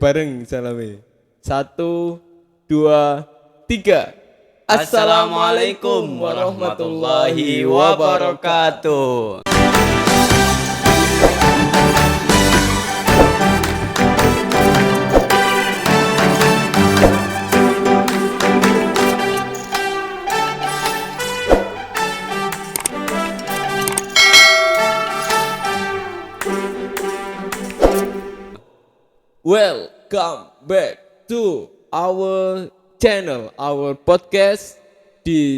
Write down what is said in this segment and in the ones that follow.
Bareng salame. 1, 2, 3. Assalamualaikum warahmatullahi wabarakatuh. Welcome back to our channel, our podcast.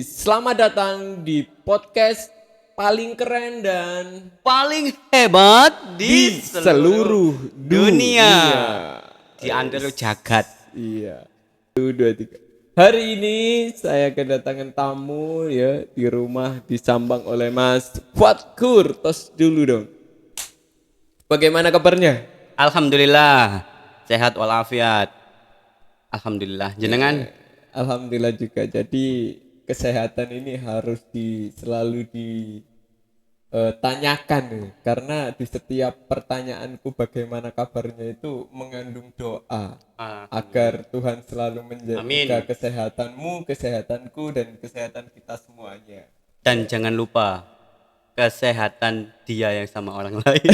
Selamat datang di podcast paling keren dan Paling hebat di seluruh dunia. Di antara jagat. Iya. 1, 2, 3. Hari ini saya kedatangan tamu ya di rumah disambang oleh Mas Fatkur. Tos dulu dong. Bagaimana kabarnya? Alhamdulillah sehat walafiat. Alhamdulillah. Jenengan? Alhamdulillah juga. Jadi kesehatan ini harus selalu ditanyakan karena di setiap pertanyaanku bagaimana kabarnya itu mengandung doa agar Tuhan selalu menjaga kesehatanmu, kesehatanku dan kesehatan kita semuanya. Dan jangan lupa kesehatan dia yang sama orang lain.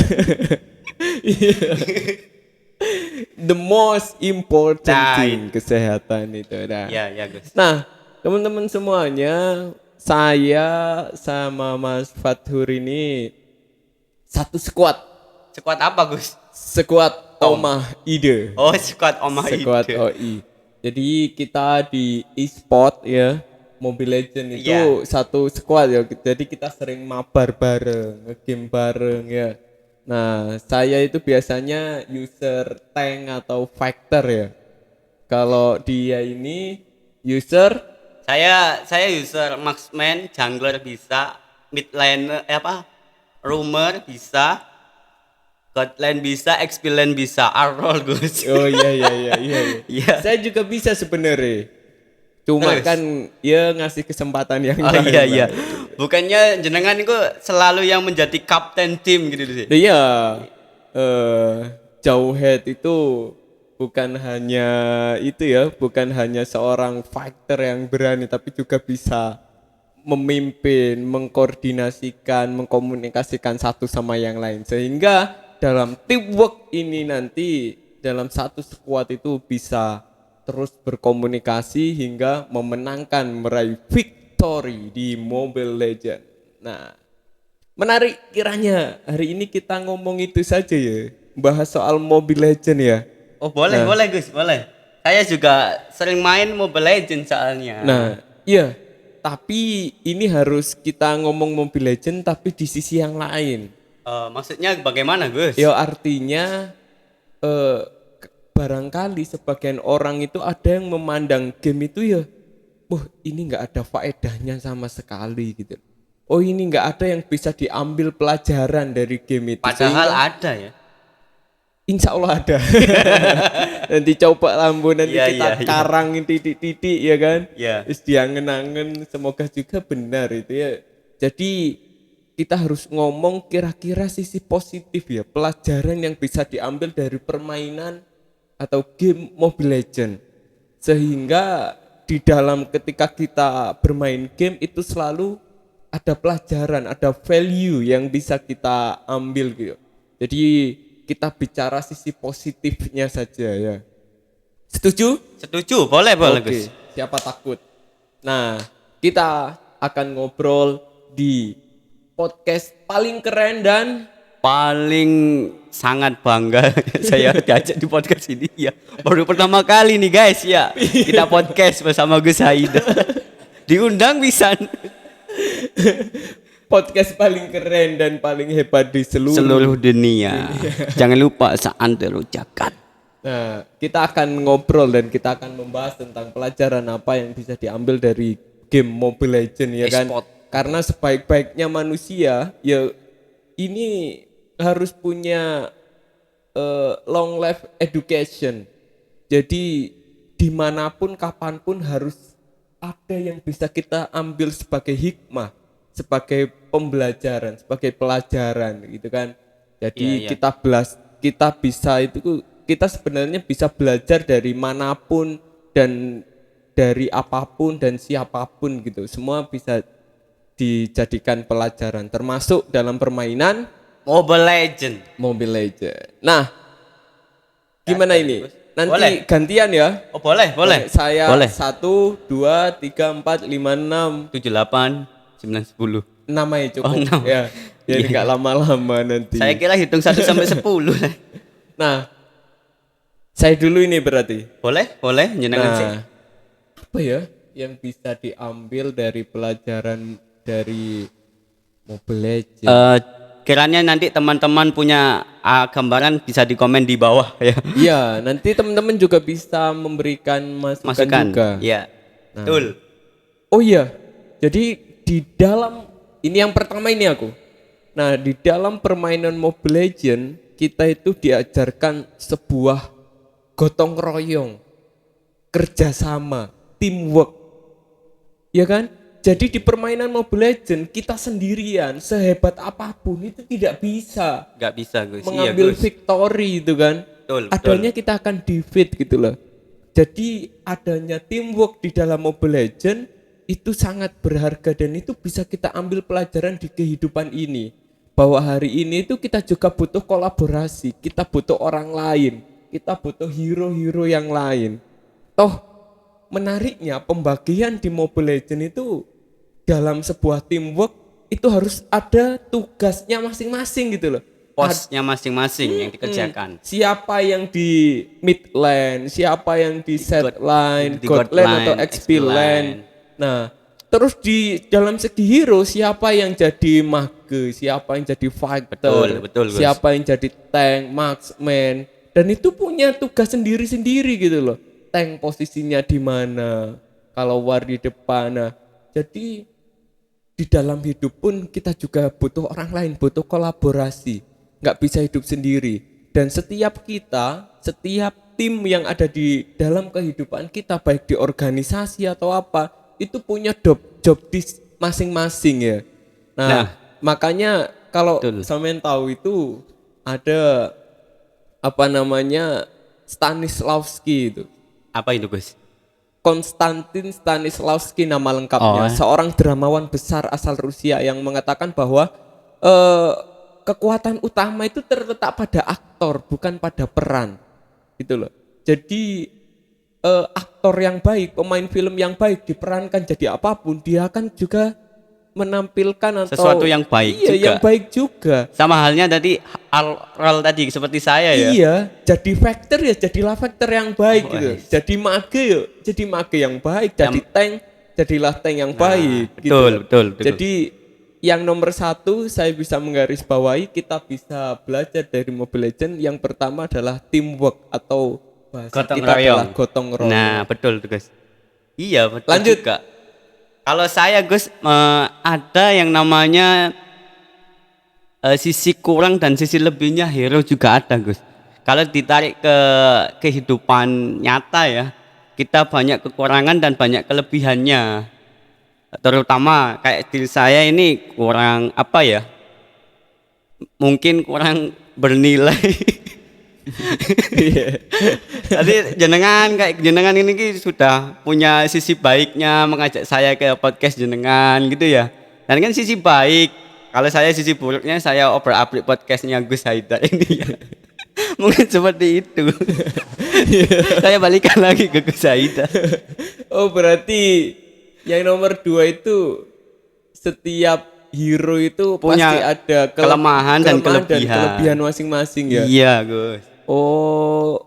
The most important thing, kesehatan itu. Ya Gus. Nah, teman-teman semuanya, saya sama Mas Fathur ini satu squad. Squad apa Gus? Squad Omah Ide. Oh, squad Omah Ide. Squad OI. Jadi kita di e-sport ya, Mobile Legend itu satu squad ya. Jadi kita sering mabar bareng, nge-game bareng ya. Nah, saya itu biasanya user tank atau fighter ya. Kalau dia ini user, Saya user marksman, jungler bisa, mid lane roamer bisa, god lane bisa, XP lane bisa, roll Gus. oh iya. Iya. Saya juga bisa sebenarnya. Cuma Terus? kan ya ngasih kesempatan yang Oh lain. iya. Bukannya jenengan itu selalu yang menjadi kapten tim gitu sih. Iya. Jauhead itu bukan hanya seorang fighter yang berani, tapi juga bisa memimpin, mengkoordinasikan, mengkomunikasikan satu sama yang lain. Sehingga dalam teamwork ini nanti dalam satu squad itu bisa terus berkomunikasi hingga meraih victory di Mobile Legend. Nah, menarik kiranya hari ini kita ngomong itu saja ya, bahas soal Mobile Legend ya. Oh boleh Gus, boleh. Saya juga sering main Mobile Legends soalnya. Nah, iya. Tapi ini harus kita ngomong Mobile Legend tapi di sisi yang lain. Maksudnya bagaimana Gus? Ya artinya barangkali sebagian orang itu ada yang memandang game itu ya, ini nggak ada faedahnya sama sekali gitu. Oh ini nggak ada yang bisa diambil pelajaran dari game itu. Padahal ada ya. Insya Allah ada. Nanti coba lampu nanti kita karang titik-titik ya kan. Iya. Terus diangen-angen, semoga juga benar itu ya. Jadi kita harus ngomong kira-kira sisi positif ya, pelajaran yang bisa diambil dari permainan atau game Mobile Legend. Sehingga di dalam ketika kita bermain game itu selalu ada pelajaran, ada value yang bisa kita ambil gitu. Jadi kita bicara sisi positifnya saja ya. Setuju? Setuju, boleh Oke, Gus. siapa takut? Nah, kita akan ngobrol di podcast paling keren dan Paling sangat bangga saya diajak di podcast ini ya. Baru pertama kali nih guys ya. Kita podcast bersama Gus Haida. Diundang bisa. podcast paling keren dan paling hebat di Seluruh dunia. Jangan lupa seantero jagat. Nah, kita akan ngobrol dan kita akan membahas tentang pelajaran apa yang bisa diambil dari game Mobile Legend ya kan. E-sport. Karena sebaik-baiknya manusia ya ini harus punya long life education. Jadi dimanapun kapanpun harus ada yang bisa kita ambil sebagai hikmah, sebagai pembelajaran, sebagai pelajaran gitu kan. Jadi kita bisa itu kita sebenarnya bisa belajar dari manapun dan dari apapun dan siapapun gitu. Semua bisa dijadikan pelajaran termasuk dalam permainan Mobile Legend. Mobile Legends. Nah, gimana Ada, ini? Gus. Nanti Boleh. gantian ya. Oh boleh. Saya Boleh. 1, 2, 3, 4, 5, 6. 7, 8, 9, 10. 6 aja Oh, cukup. 6. Ya, biar Iya. nggak lama-lama nanti. Saya kira hitung 1 sampai 10. Nah, saya dulu ini berarti. Boleh, jenengan sih. Nah, apa ya yang bisa diambil dari pelajaran dari Mobile Legends? Kiranya nanti teman-teman punya gambaran bisa di komen di bawah ya. Iya, nanti teman-teman juga bisa memberikan masukan juga. Iya. Betul. Oh iya, jadi di dalam ini yang pertama ini aku. Nah, di dalam permainan Mobile Legends kita itu diajarkan sebuah gotong royong, kerjasama, teamwork, ya kan? Jadi di permainan Mobile Legends kita sendirian sehebat apapun itu tidak bisa Gak bisa Gus. mengambil Iya, Gus. victory itu kan. Betul. Adanya kita akan defeat gitu loh. Jadi adanya teamwork di dalam Mobile Legends itu sangat berharga dan itu bisa kita ambil pelajaran di kehidupan ini. Bahwa hari ini itu kita juga butuh kolaborasi, kita butuh orang lain, kita butuh hero-hero yang lain. Toh menariknya pembagian di Mobile Legends itu dalam sebuah teamwork itu harus ada tugasnya masing-masing gitu loh. Posnya masing-masing yang dikerjakan. Siapa yang di mid lane, siapa yang di set line, di god god lane line, atau XP XP lane. lane. Nah, terus di dalam segi hero siapa yang jadi mage, siapa yang jadi fighter, Betul, Gus. siapa yang jadi tank, marksman, dan itu punya tugas sendiri-sendiri gitu loh. Tank posisinya di mana, kalau war di depan. Nah, jadi di dalam hidup pun kita juga butuh orang lain, butuh kolaborasi. Nggak bisa hidup sendiri. Dan setiap tim yang ada di dalam kehidupan kita, baik di organisasi atau apa, itu punya job di masing-masing ya. Nah, makanya kalau sampean tahu itu ada apa namanya Stanislavski itu. Apa itu Gus? Konstantin Stanislavski nama lengkapnya, seorang dramawan besar asal Rusia yang mengatakan bahwa kekuatan utama itu terletak pada aktor bukan pada peran, gitu loh. Jadi aktor yang baik, pemain film yang baik diperankan jadi apapun, dia akan juga menampilkan atau sesuatu yang baik juga. Yang baik juga. Sama halnya tadi role tadi seperti saya ya. Iya, jadi factor ya jadilah factor yang baik gitu. Jadi mage ya, jadi mage yang baik. Jadi tank, jadilah tank yang baik. Betul. Jadi yang nomor 1 saya bisa menggarisbawahi kita bisa belajar dari Mobile Legends. Yang pertama adalah teamwork atau bahasa Gotong kita royong. adalah gotong royong. Nah betul tuh Gus. Iya betul. Lanjut. juga. Kalau saya Gus ada yang namanya sisi kurang dan sisi lebihnya hero juga ada Gus. Kalau ditarik ke kehidupan nyata ya, kita banyak kekurangan dan banyak kelebihannya. Terutama kayak diri saya ini kurang apa ya? Mungkin kurang bernilai. Tadi jenengan ini sudah punya sisi baiknya mengajak saya ke podcast jenengan gitu ya. Dan kan sisi baik. Kalau saya sisi buruknya saya obrak-abrik podcastnya Gus Haidar ini ya. Mungkin seperti itu. Saya balikan lagi ke Gus Haidar. Oh berarti yang nomor 2 itu setiap hero itu punya pasti ada kelemahan dan kelebihan masing-masing ya. Iya Gus.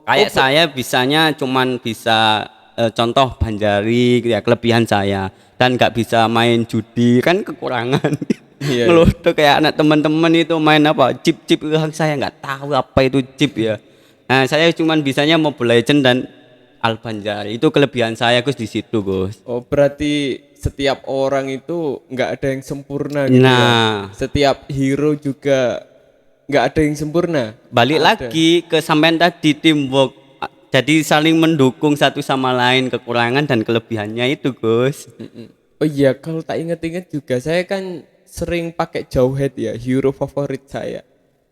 Kayak saya saya bisanya cuman bisa contoh banjari ya kelebihan saya dan nggak bisa main judi kan kekurangan. Iya. Ngeluh kayak anak teman-teman itu main apa chip saya nggak tahu apa itu chip ya. Nah saya cuman bisanya Mobile Legends dan Albanjari itu kelebihan saya Gus di situ Gus. Oh berarti setiap orang itu nggak ada yang sempurna gitu ya. Setiap hero juga nggak ada yang sempurna. Balik lagi ke sampean tadi teamwork. Jadi saling mendukung satu sama lain kekurangan dan kelebihannya itu Gus. Oh iya kalau tak ingat-ingat juga saya kan sering pakai Jawhead ya, hero favorit saya.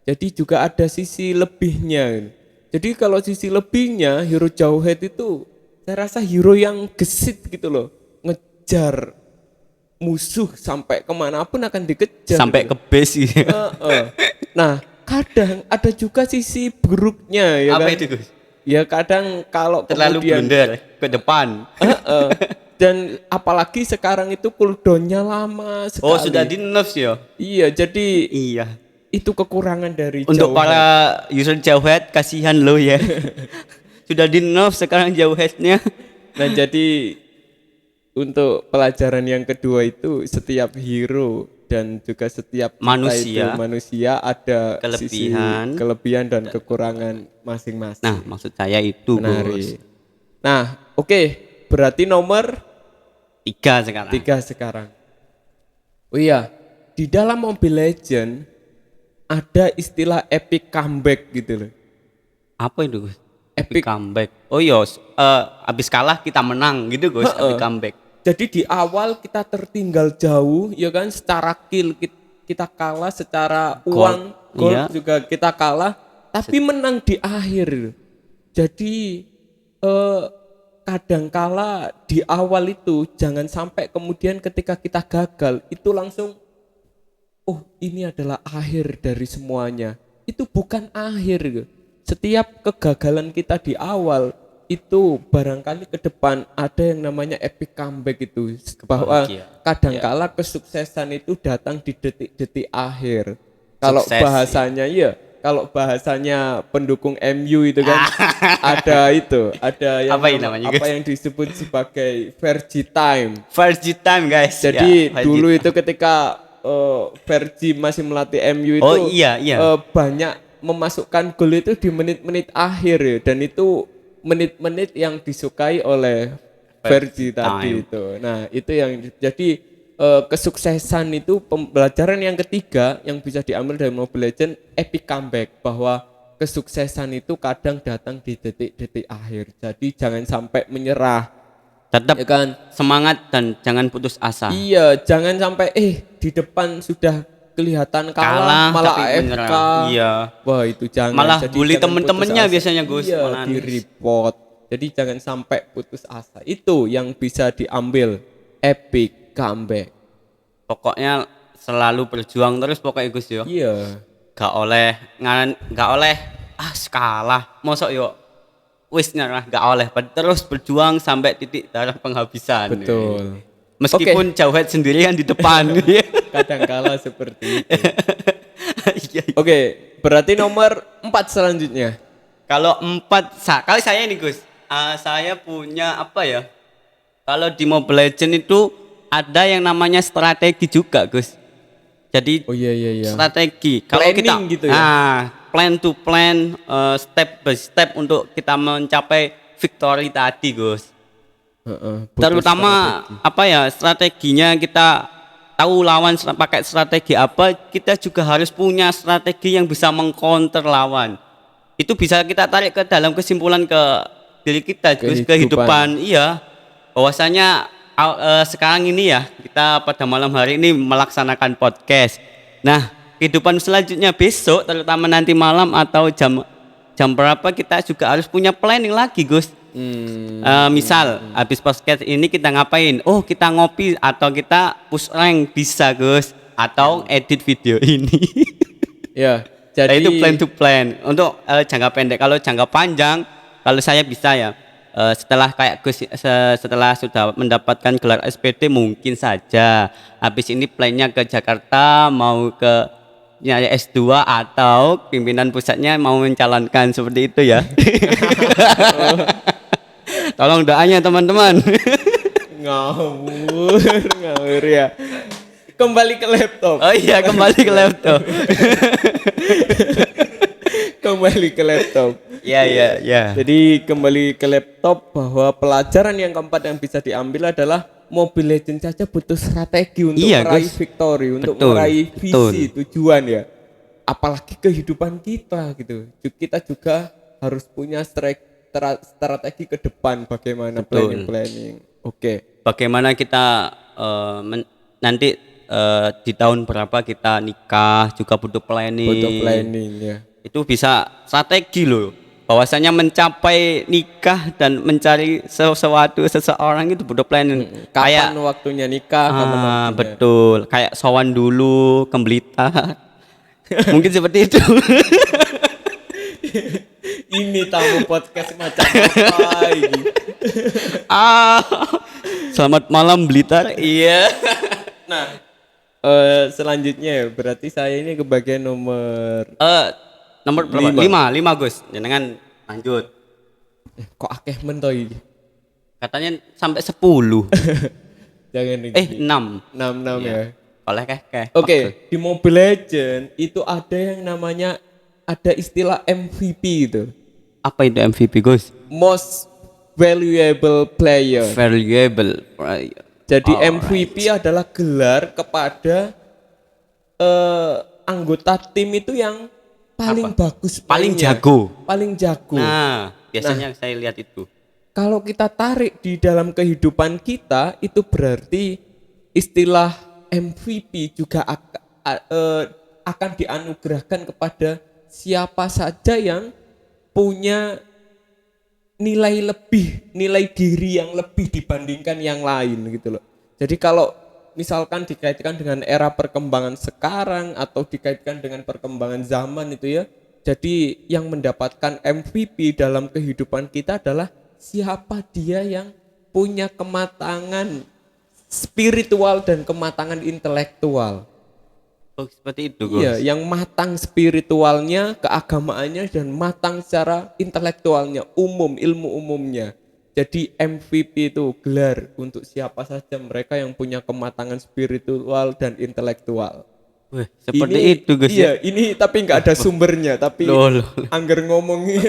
Jadi juga ada sisi lebihnya. Jadi kalau sisi lebihnya hero Jauhead itu saya rasa hero yang gesit gitu loh, ngejar musuh sampai kemanapun akan dikejar Sampai gitu. ke base gitu. Nah kadang ada juga sisi buruknya ya Apa kan. itu Gus? Ya kadang kalau Terlalu kemudian blunder ke depan. dan apalagi sekarang itu cooldownnya lama sekali. Oh sudah di nerf ya? Iya, jadi Iya. itu kekurangan dari Untuk Jauhead. para user Jauhead kasihan lo ya. Sudah di nerf sekarang Jauheadnya. Nah, jadi untuk pelajaran yang kedua itu setiap hero dan juga setiap kita itu manusia ada Kelebihan. sisi kelebihan dan kekurangan masing-masing. Nah maksud saya itu Gus. Menarik. Nah, oke, berarti nomor 3 sekarang. 3 sekarang. Oh iya, di dalam Mobile Legend ada istilah epic comeback gitu loh. Apa itu Gus? Epic. Comeback. Oh iya, habis kalah kita menang gitu Gus, epic comeback. Jadi di awal kita tertinggal jauh, ya kan, secara kill kita kalah, secara uang gol iya. juga kita kalah, tapi menang di akhir. Jadi kadangkala di awal itu jangan sampai kemudian ketika kita gagal itu langsung oh ini adalah akhir dari semuanya. Itu bukan akhir. Setiap kegagalan kita di awal itu barangkali ke depan ada yang namanya epic comeback itu, bahwa kadangkala kesuksesan itu datang di detik-detik akhir. Kalau bahasanya kalau bahasanya pendukung MU itu kan ada yang apa yang disebut sebagai Fergie time. Fergie time guys. Jadi dulu itu ketika Fergie masih melatih MU itu banyak memasukkan gol itu di menit-menit akhir ya, dan itu menit-menit yang disukai oleh Fergie tadi itu. Nah, itu yang jadi kesuksesan itu pembelajaran yang ketiga yang bisa diambil dari Mobile Legends, epic comeback, bahwa kesuksesan itu kadang datang di detik-detik akhir. Jadi jangan sampai menyerah. Tetap ya kan? Semangat dan jangan putus asa. Iya, jangan sampai di depan sudah kelihatan kalah malah AFK. Iya. Wah, itu jangan. Malah jadi bully temen-temennya biasanya Gus. Iya, di report. Jadi jangan sampai putus asa. Itu yang bisa diambil epic comeback. Pokoknya selalu berjuang terus pokoknya Gus yo. Iya. Gak oleh kalah. Mosok yo wis nyerah, gak oleh, terus berjuang sampai titik darah penghabisan. Betul. Meskipun Jauhead sendirian di depan. Kadangkala seperti itu. Oke, berarti nomor 4 selanjutnya. Kalau 4 kali saya ini Gus, saya punya apa ya? Kalau di Mobile Legends itu ada yang namanya strategi juga Gus. Jadi strategi. Kalau kita gitu ya? Plan to plan, step by step untuk kita mencapai victory tadi Gus. Terutama strateginya kita tahu lawan pakai strategi apa, kita juga harus punya strategi yang bisa mengcounter lawan. Itu bisa kita tarik ke dalam kesimpulan ke diri kita, kehidupan. Iya, bahwasanya sekarang ini ya kita pada malam hari ini melaksanakan podcast. Nah, kehidupan selanjutnya besok, terutama nanti malam atau jam berapa, kita juga harus punya planning lagi Gus. Misal habis podcast ini kita ngapain? Oh, kita ngopi atau kita push rank bisa Gus, atau edit video ini. Ya, jadi itu plan to plan untuk jangka pendek. Kalau jangka panjang, kalau saya bisa ya setelah kayak Gus, setelah sudah mendapatkan gelar SPD mungkin saja habis ini plannya ke Jakarta, mau ke nyari S2 atau pimpinan pusatnya mau mencalonkan seperti itu ya. Tolong doanya teman-teman. Ngawur ya. Kembali ke laptop. Oh iya, kembali ke laptop. Kembali ke laptop. Ya. Jadi kembali ke laptop, bahwa pelajaran yang keempat yang bisa diambil adalah Mobile Legends saja butuh strategi untuk meraih victory, untuk meraih visi, tujuan ya. Apalagi kehidupan kita gitu. Kita juga harus punya strategi ke depan, bagaimana planning. Oke. Bagaimana kita nanti di tahun berapa kita nikah juga butuh planning. Butuh planning ya. Itu bisa strategi loh. bahwasanya mencapai nikah dan mencari sesuatu seseorang itu butuh planning. Kapan waktunya nikah, kapan waktunya. Betul, kayak sowan dulu ke Blitar. Mungkin seperti itu. Ini tamu podcast macam apa ini? ah, Selamat malam Blitar. Iya. Nah, selanjutnya berarti saya ini kebagian nomor Nomor berapa? 5 Gus. Jangan lanjut. kok akeh mentoh iki. Katanya sampai 10. Jangan 6. 6 ya. Oleh keh. Oke, di Mobile Legend itu ada yang namanya ada istilah MVP itu. Apa itu MVP Gus? Most Valuable Player. Valuable. Jadi MVP adalah gelar kepada anggota tim itu yang paling bagus, Paling mainnya, jago. paling jago. Nah, biasanya saya lihat itu. Kalau kita tarik di dalam kehidupan kita, itu berarti istilah MVP juga akan dianugerahkan kepada siapa saja yang punya nilai diri yang lebih dibandingkan yang lain gitu loh. Jadi kalau misalkan dikaitkan dengan era perkembangan sekarang atau dikaitkan dengan perkembangan zaman itu ya, jadi yang mendapatkan MVP dalam kehidupan kita adalah siapa dia yang punya kematangan spiritual dan kematangan intelektual. Oh, seperti itu Gus. Iya, yang matang spiritualnya, keagamaannya dan matang secara intelektualnya, ilmu umumnya. Jadi MVP itu gelar untuk siapa saja mereka yang punya kematangan spiritual dan intelektual. Wih, seperti itu Gus iya, ini tapi nggak ada sumbernya, tapi angger ngomongnya.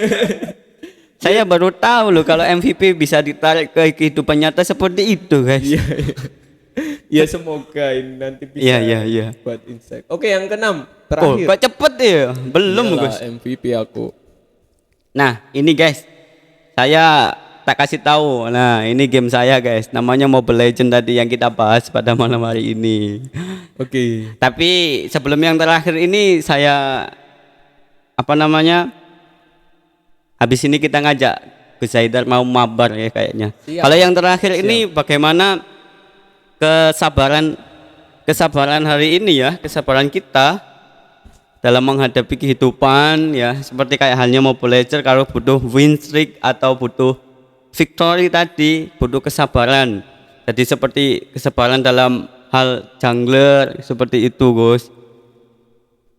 Saya baru tahu loh kalau MVP bisa ditarik ke kehidupan nyata seperti itu guys. Iya. Ya semoga ini nanti bisa buat insight. Oke, yang keenam terakhir. Kok cepet ya? Belum Gus. MVP aku. Nah ini guys, saya tak kasih tahu. Nah ini game saya guys, namanya Mobile Legend tadi yang kita bahas pada malam hari ini. Oke. Tapi sebelum yang terakhir ini saya habis ini kita ngajak Gus Haidar mau mabar ya kayaknya. Kalau yang terakhir ini bagaimana kesabaran hari ini ya, kesabaran kita dalam menghadapi kehidupan ya, seperti kayak halnya Mobile Legends, kalau butuh win streak atau butuh victory tadi butuh kesabaran. Jadi seperti kesabaran dalam hal jungler seperti itu Gus.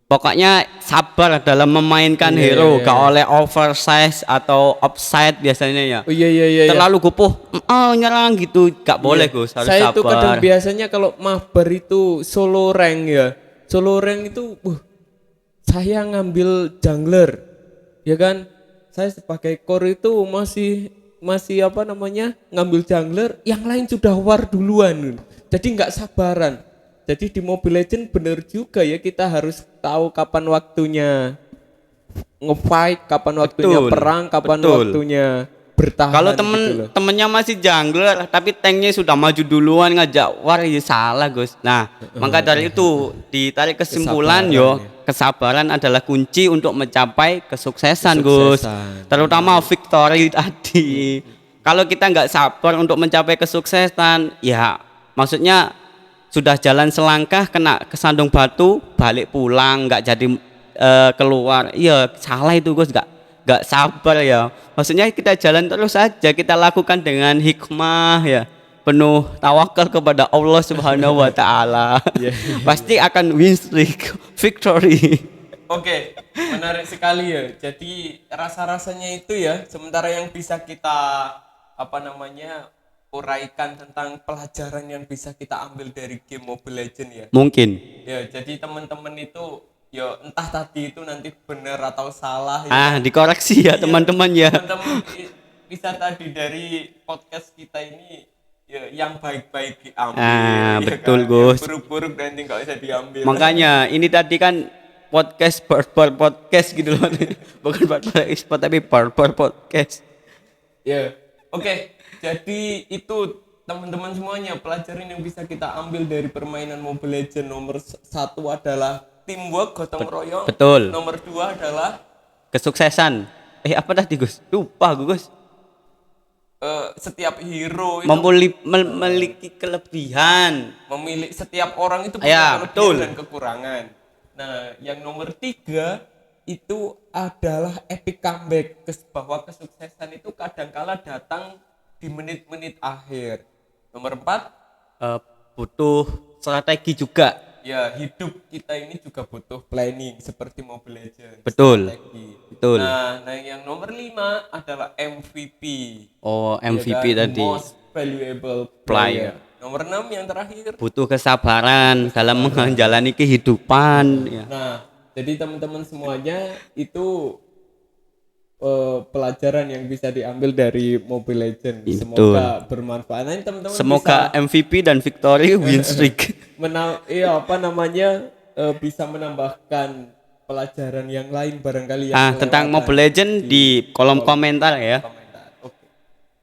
Pokoknya sabar dalam memainkan hero, gak oleh oversize atau offside biasanya ya. Iya. Terlalu gupuh, nyerang gitu, gak boleh Gus, harus saya sabar. Itu kadang biasanya kalau mabar itu solo rank ya. Solo rank itu, saya ngambil jungler, ya kan? Saya sebagai core itu masih ngambil jungler, yang lain sudah war duluan. Jadi nggak sabaran. Jadi di Mobile Legends bener juga ya, kita harus tahu kapan waktunya nge-fight, kapan waktunya perang, kapan waktunya bertahan. Kalau temennya masih jungler tapi tanknya sudah maju duluan ngajak war, ya salah Gus. Nah maka dari itu ditarik kesimpulan kesabaran adalah kunci untuk mencapai kesuksesan Gus, terutama victory tadi. Kalau kita nggak sabar untuk mencapai kesuksesan, ya maksudnya sudah jalan selangkah kena kesandung batu, balik pulang nggak jadi keluar, iya salah itu Gus, nggak sabar ya. Maksudnya kita jalan terus saja, kita lakukan dengan hikmah ya, penuh tawakal kepada Allah Subhanahu wa taala. Pasti akan win streak, victory. Oke, menarik sekali ya. Jadi rasa-rasanya itu ya, sementara yang bisa kita uraikan tentang pelajaran yang bisa kita ambil dari game Mobile Legends ya. Mungkin. Ya, jadi teman-teman itu ya entah tadi itu nanti benar atau salah ya. Dikoreksi ya teman-teman ya. Teman-teman bisa tadi dari podcast kita ini ya yang baik-baik diambil. Betul kan? Gus. Buruk-buruk nanti nggak bisa diambil. Makanya ini tadi kan podcast podcast gitu loh. Bukan export tapi podcast. Ya. Oke. Jadi itu teman-teman semuanya, pelajaran yang bisa kita ambil dari permainan Mobile Legends. Nomor 1 adalah teamwork, gotong royong. Betul. Nomor 2 adalah kesuksesan. Apa tadi Gus? Lupa Gus. Setiap hero itu Memiliki kelebihan. setiap orang itu Ya, punya betul. kelebihan dan kekurangan. Nah, yang nomor 3 itu adalah epic comeback, bahwa kesuksesan itu kadangkala datang di menit-menit akhir. Nomor 4, Butuh strategi juga. ya hidup kita ini juga butuh planning seperti Mobile Legends. Betul. Strategi. Betul. Nah, yang nomor 5 adalah MVP. Oh, MVP Ya kan? tadi. Most valuable Player. player. Nomor 6 yang terakhir. Butuh kesabaran dalam menjalani kehidupan. Ya. Nah, jadi teman-teman semuanya itu pelajaran yang bisa diambil dari Mobile Legends. Betul. Semoga bermanfaat. Nah, teman-teman Semoga bisa MVP dan victory win streak. bisa menambahkan pelajaran yang lain barangkali yang Tentang kelewatan Mobile Legend di kolom komentar ya. komentar.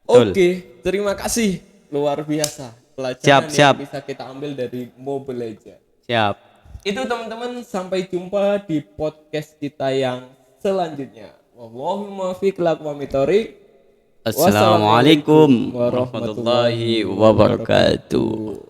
Betul. Oke, terima kasih. Luar biasa pelajaran Siap. yang bisa kita ambil dari Mobile Legends. Siap. Itu teman-teman, sampai jumpa di podcast kita yang selanjutnya. Wallahumma fiq lakum wa Assalamualaikum warahmatullahi wabarakatuh.